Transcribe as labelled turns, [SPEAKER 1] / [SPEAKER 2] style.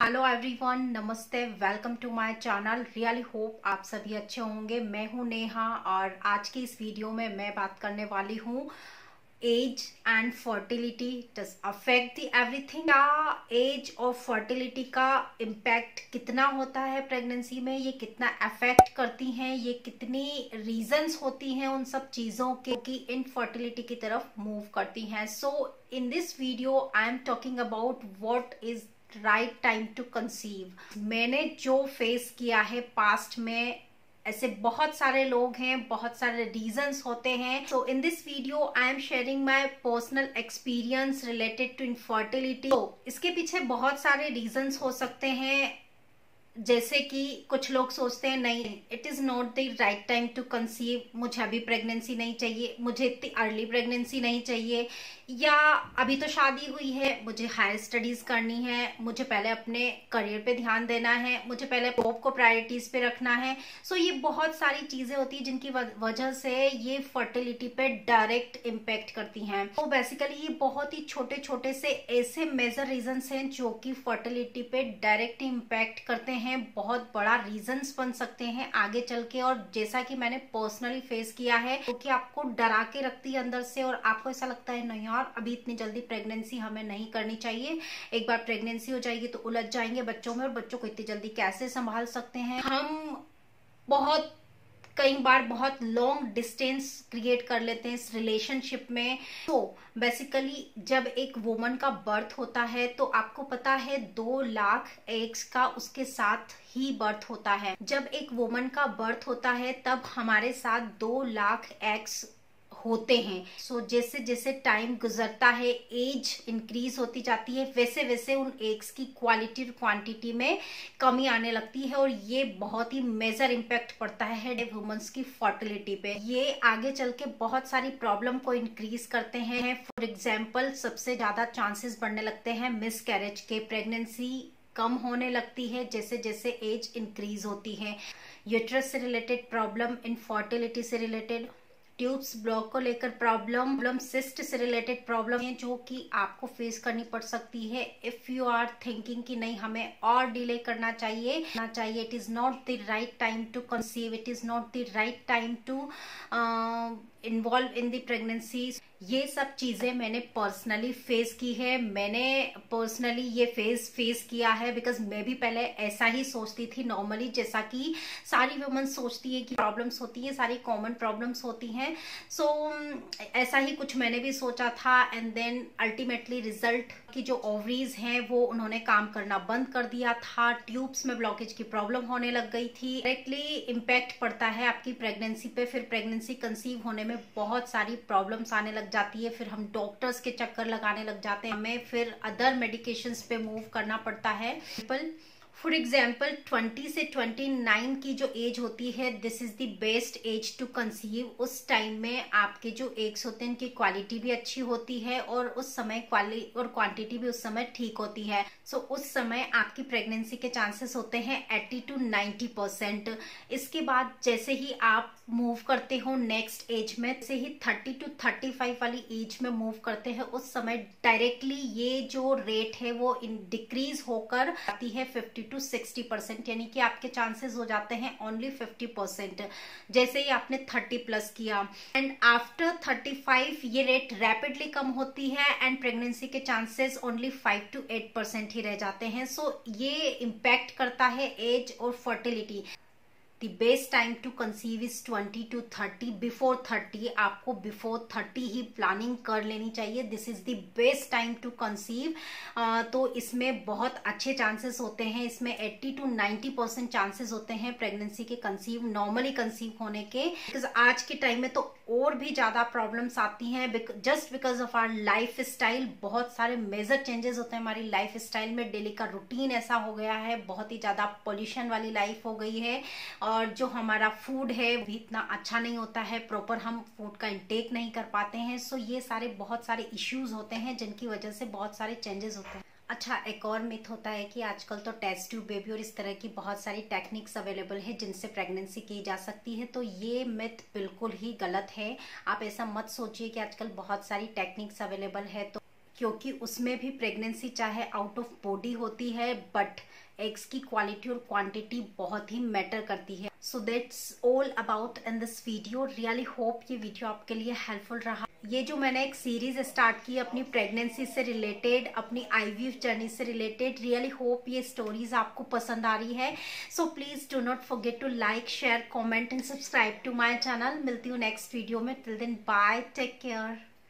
[SPEAKER 1] Hello everyone, नमस्ते, welcome to my channel. Really hope आप सभी अच्छे होंगे। मैं हूं नेहा और आज की इस वीडियो में मैं बात करने वाली हूं age and fertility does affect the everything. क्या एज और फर्टिलिटी का इम्पैक्ट कितना होता है प्रेगनेंसी में, ये कितना अफेक्ट करती हैं, ये कितनी रीजंस होती हैं उन सब चीज़ों के कि इनफर्टिलिटी की तरफ मूव करती हैं। So in this video I am talking about what is right time to conceive. मैंने जो फेस किया है पास्ट में, ऐसे बहुत सारे लोग हैं, बहुत सारे रीजंस होते हैं। So in this video I am sharing my personal experience related to infertility. तो इसके पीछे बहुत सारे रीजंस हो सकते हैं, जैसे कि कुछ लोग सोचते हैं नहीं, it is not the right time to conceive, मुझे अभी प्रेगनेंसी नहीं चाहिए, मुझे इतनी अर्ली प्रेगनेंसी नहीं चाहिए, या अभी तो शादी हुई है, मुझे हायर स्टडीज करनी है, मुझे पहले अपने करियर पे ध्यान देना है, मुझे पहले जॉब को प्रायोरिटीज पे रखना है। सो ये बहुत सारी चीजें होती है जिनकी वजह से ये फर्टिलिटी पे डायरेक्ट इम्पेक्ट करती हैं। तो बेसिकली ये बहुत ही छोटे छोटे से ऐसे मेजर रीजंस हैं जो कि फर्टिलिटी पे डायरेक्ट इम्पैक्ट करते हैं, बहुत बड़ा रीजंस बन सकते हैं आगे चल के। और जैसा कि मैंने पर्सनली फेस किया है, तो कि आपको डरा के रखती है अंदर से और आपको ऐसा लगता है नहीं यार, अभी इतनी जल्दी प्रेगनेंसी हमें नहीं करनी चाहिए, एक बार प्रेगनेंसी हो जाएगी तो उलझ जाएंगे बच्चों में, और बच्चों को इतनी जल्दी कैसे संभाल सकते हैं हम। बहुत कई बार बहुत लॉन्ग डिस्टेंस क्रिएट कर लेते हैं इस रिलेशनशिप में। तो बेसिकली जब एक वुमन का बर्थ होता है तो आपको पता है 2 लाख एग्स का उसके साथ ही बर्थ होता है। जब एक वुमन का बर्थ होता है तब हमारे साथ 2 लाख एग्स होते हैं। सो जैसे जैसे टाइम गुजरता है, एज इंक्रीज होती जाती है, वैसे वैसे उन एग्स की क्वालिटी और क्वांटिटी में कमी आने लगती है, और ये बहुत ही मेजर इम्पैक्ट पड़ता है वुमेन्स की फर्टिलिटी पे। ये आगे चल के बहुत सारी प्रॉब्लम को इंक्रीज करते हैं। फॉर एग्जाम्पल, सबसे ज्यादा चांसेस बढ़ने लगते हैं मिस कैरेज के, प्रेगनेंसी कम होने लगती है जैसे जैसे एज इंक्रीज होती है। यूट्रस से रिलेटेड प्रॉब्लम, इनफर्टिलिटी से रिलेटेड, ट्यूब्स ब्लॉक को लेकर प्रॉब्लम, सिस्ट से रिलेटेड प्रॉब्लम है जो कि आपको फेस करनी पड़ सकती है इफ यू आर थिंकिंग कि नहीं हमें और डिले करना चाहिए। It is not the right time to conceive, it is not the right time to involve in the pregnancy. ये सब चीजें मैंने पर्सनली फेस की है, मैंने पर्सनली ये फेस किया है, बिकॉज मैं भी पहले ऐसा ही सोचती थी नॉर्मली, जैसा कि सारी वुमेन सोचती है कि प्रॉब्लम्स होती है, सारी कॉमन प्रॉब्लम्स होती हैं। सो ऐसा ही कुछ मैंने भी सोचा था, एंड देन अल्टीमेटली रिजल्ट की जो ओवरीज हैं वो उन्होंने काम करना बंद कर दिया था, ट्यूब्स में ब्लॉकेज की प्रॉब्लम होने लग गई थी। डायरेक्टली इम्पैक्ट पड़ता है आपकी प्रेगनेंसी पे, फिर प्रेगनेंसी कंसीव होने में बहुत सारी प्रॉब्लम्स आने लग जाती है, फिर हम डॉक्टर्स के चक्कर लगाने लग जाते हैं, हमें फिर अदर मेडिकेशंस पे मूव करना पड़ता है। फॉर एग्जाम्पल 20 से 29 की जो एज होती है, this is the best age to conceive. उस टाइम में आपके जो एग्स होते हैं उनकी क्वालिटी भी अच्छी होती है और उस समय क्वालिटी और क्वांटिटी भी उस समय ठीक होती है। सो उस समय आपकी प्रेगनेंसी के चांसेस होते हैं 80 to 90%। इसके बाद जैसे ही आप मूव करते हो नेक्स्ट एज में, जैसे ही 30 to 35 वाली एज में मूव करते हैं, उस समय डायरेक्टली ये जो रेट है वो डिक्रीज होकर आती है 50 to 60%, यानी कि आपके चांसेस हो जाते हैं ओनली 50% जैसे ही आपने 30 प्लस किया। एंड आफ्टर 35 ये रेट रैपिडली कम होती है एंड प्रेगनेंसी के चांसेस ओनली 5 to 8% ही रह जाते हैं। सो ये इम्पैक्ट करता है एज और fertility. The best time to conceive is 20 to 30। Before 30 आपको बिफोर 30 ही प्लानिंग कर लेनी चाहिए। This is the best time to conceive. तो इसमें बहुत अच्छे चांसेस होते हैं, इसमें 80 to 90% चांसेस होते हैं प्रेगनेंसी के कंसीव, नॉर्मली कंसीव होने के। बिकॉज आज के टाइम में तो और भी ज्यादा प्रॉब्लम्स आती हैं just because of our lifestyle. बहुत सारे मेजर चेंजेस होते हैं हमारी लाइफ स्टाइल में, डेली का रूटीन ऐसा हो गया है, बहुत ही ज्यादा पॉल्यूशन वाली लाइफ हो गई है, और जो हमारा फूड है भी इतना अच्छा नहीं होता है, प्रॉपर हम फूड का इंटेक नहीं कर पाते हैं। सो ये सारे बहुत सारे इश्यूज होते हैं जिनकी वजह से बहुत सारे चेंजेस होते हैं। अच्छा, एक और मिथ होता है कि आजकल तो टेस्ट ट्यूब बेबी और इस तरह की बहुत सारी टेक्निक्स अवेलेबल है जिनसे प्रेगनेंसी की जा सकती है, तो ये मिथ बिल्कुल ही गलत है। आप ऐसा मत सोचिए कि आजकल बहुत सारी टेक्निक्स अवेलेबल है तो क्योंकि उसमें भी प्रेगनेंसी चाहे आउट ऑफ बॉडी होती है, बट एग्स की क्वालिटी और क्वांटिटी बहुत ही मैटर करती है। So that's all about in this video. Really hope ये वीडियो आपके लिए हेल्पफुल रहा। ये जो मैंने एक सीरीज स्टार्ट की अपनी प्रेगनेंसी से रिलेटेड, अपनी आईवीएफ जर्नी से रिलेटेड, रियली होप ये स्टोरीज आपको पसंद आ रही है। So please do not forget to like, share, comment and subscribe to my channel. मिलती हूँ नेक्स्ट वीडियो में। Till then bye, take care.